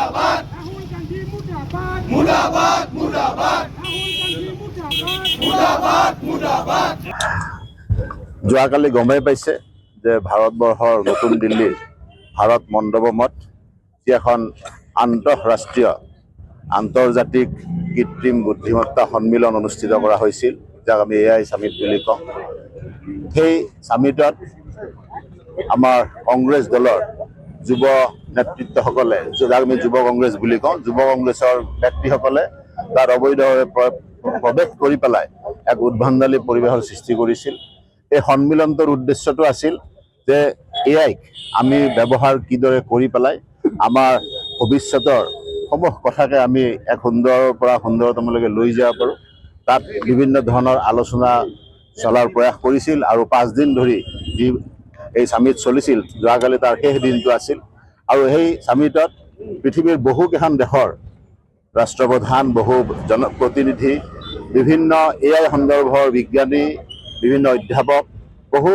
মুৰ্দাবাদ ৰাহুল গান্ধী মুৰ্দাবাদ মুৰ্দাবাদ মুৰ্দাবাদ মুৰ্দাবাদ মুৰ্দাবাদ। যোৱাকালি গমেই পাইছে যে ভাৰতবৰ্ষৰ নতুন দিল্লীৰ ভাৰত মণ্ডপমত যি এখন আন্তঃৰাষ্ট্ৰীয় আন্তৰ্জাতিক কৃত্ৰিম বুদ্ধিমত্তা সন্মিলন অনুষ্ঠিত কৰা হৈছিল, যাক আমি AI সামিট বুলি কওঁ। সেই সামিটত আমাৰ কংগ্ৰেছ দলৰ যুৱ নেতৃত্বসকলে, যাক আমি যুৱ কংগ্ৰেছ বুলি কওঁ, যুৱ কংগ্ৰেছৰ ব্যক্তিসকলে তাত অবৈধভাৱে প্ৰৱেশ কৰি পেলাই এক উদ্ভণ্ডালী পৰিৱেশৰ সৃষ্টি কৰিছিল। এই সন্মিলনটোৰ উদ্দেশ্যটো আছিল যে এআইক আমি ব্যৱহাৰ কিদৰে কৰি পেলাই আমাৰ ভৱিষ্যতৰ সমূহ কথাকে আমি এক সুন্দৰৰ পৰা সুন্দৰতমলৈকে লৈ যাব পাৰোঁ, তাত বিভিন্ন ধৰণৰ আলোচনা চলাৰ প্ৰয়াস কৰিছিল। আৰু 5 দিন ধৰি যি এই সামিট চলিছিল, যোৱাকালি তাৰ শেষ দিনটো আছিল। আৰু সেই সামিটত পৃথিৱীৰ বহুকেইখন দেশৰ ৰাষ্ট্ৰপ্ৰধান, বহু জনপ্ৰতিনিধি, বিভিন্ন AI সন্দৰ্ভৰ বিজ্ঞানী, বিভিন্ন অধ্যাপক, বহু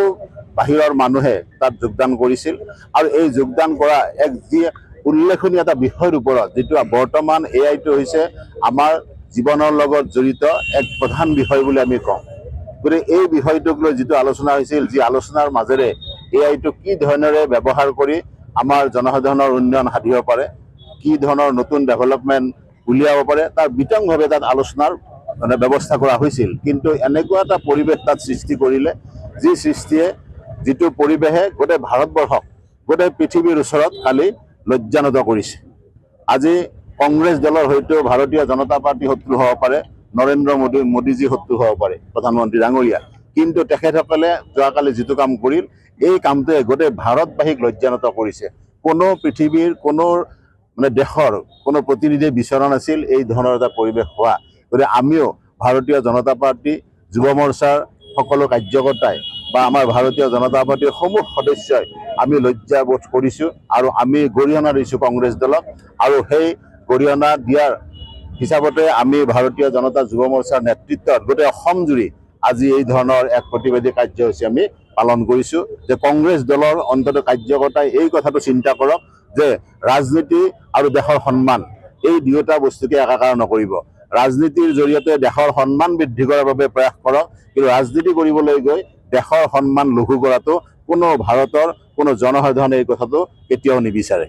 বাহিৰৰ মানুহে তাত যোগদান কৰিছিল। আৰু এই যোগদান কৰা এক যি উল্লেখনীয় এটা বিষয়ৰ ওপৰত, যিটো বৰ্তমান এআইটো হৈছে আমাৰ জীৱনৰ লগত জড়িত এক প্ৰধান বিষয় বুলি আমি কওঁ। গতিকে এই বিষয়টোক লৈ যিটো আলোচনা হৈছিল, যি আলোচনাৰ মাজেৰে এআইটো কি ধৰণেৰে ব্যৱহাৰ কৰি আমাৰ জনসাধাৰণৰ উন্নয়ন সাধিব পাৰে, কি ধৰণৰ নতুন ডেভেলপমেণ্ট উলিয়াব পাৰে, তাৰ বিতংভাৱে তাত আলোচনাৰ ব্যৱস্থা কৰা হৈছিল। কিন্তু এনেকুৱা এটা পৰিৱেশ তাত সৃষ্টি কৰিলে, যি সৃষ্টিয়ে, যিটো পৰিৱেশে গোটেই ভাৰতবৰ্ষক, গোটেই পৃথিৱীৰ ওচৰত কালি লজ্জানত কৰিছে। আজি কংগ্ৰেছ দলৰ হয়তো ভাৰতীয় জনতা পাৰ্টি শত্ৰু হ'ব পাৰে, নৰেন্দ্ৰ মোদীজী শত্ৰু হ'ব পাৰে, প্ৰধানমন্ত্ৰী ডাঙৰীয়া, কিন্তু তেখেতসকলে যোৱাকালি যিটো কাম কৰিল, এই কামটোৱে গোটেই ভাৰতবাসীক লজ্জানত কৰিছে। কোনো পৃথিৱীৰ কোনো দেশৰ কোনো প্ৰতিনিধিয়ে বিচৰা নাছিল এই ধৰণৰ এটা পৰিৱেশ হোৱা। গতিকে আমিও ভাৰতীয় জনতা পাৰ্টি, যুৱ মৰ্চাৰ সকলো কাৰ্যকৰ্তাই বা আমাৰ ভাৰতীয় জনতা পাৰ্টিৰ সমূহ সদস্যই আমি লজ্জাবোধ কৰিছোঁ আৰু আমি গৰিহণা দিছোঁ কংগ্ৰেছ দলক। আৰু সেই গৰিহণা দিয়াৰ হিচাপতে আমি ভাৰতীয় জনতা যুৱ মৰ্চাৰ নেতৃত্বত গোটেই অসম জুৰি আজি এই ধৰণৰ এক প্ৰতিবাদী কাৰ্যসূচী আমি পালন কৰিছোঁ, যে কংগ্ৰেছ দলৰ অন্তত কাৰ্যকৰ্তাই এই কথাটো চিন্তা কৰক যে ৰাজনীতি আৰু দেশৰ সন্মান, এই দুয়োটা বস্তুকে একাকাৰ নকৰিব। ৰাজনীতিৰ জৰিয়তে দেশৰ সন্মান বৃদ্ধি কৰাৰ বাবে প্ৰয়াস কৰক, কিন্তু ৰাজনীতি কৰিবলৈ গৈ দেশৰ সন্মান লঘু কৰাটো কোনো ভাৰতৰ কোনো জনসাধাৰণে এই কথাটো কেতিয়াও নিবিচাৰে।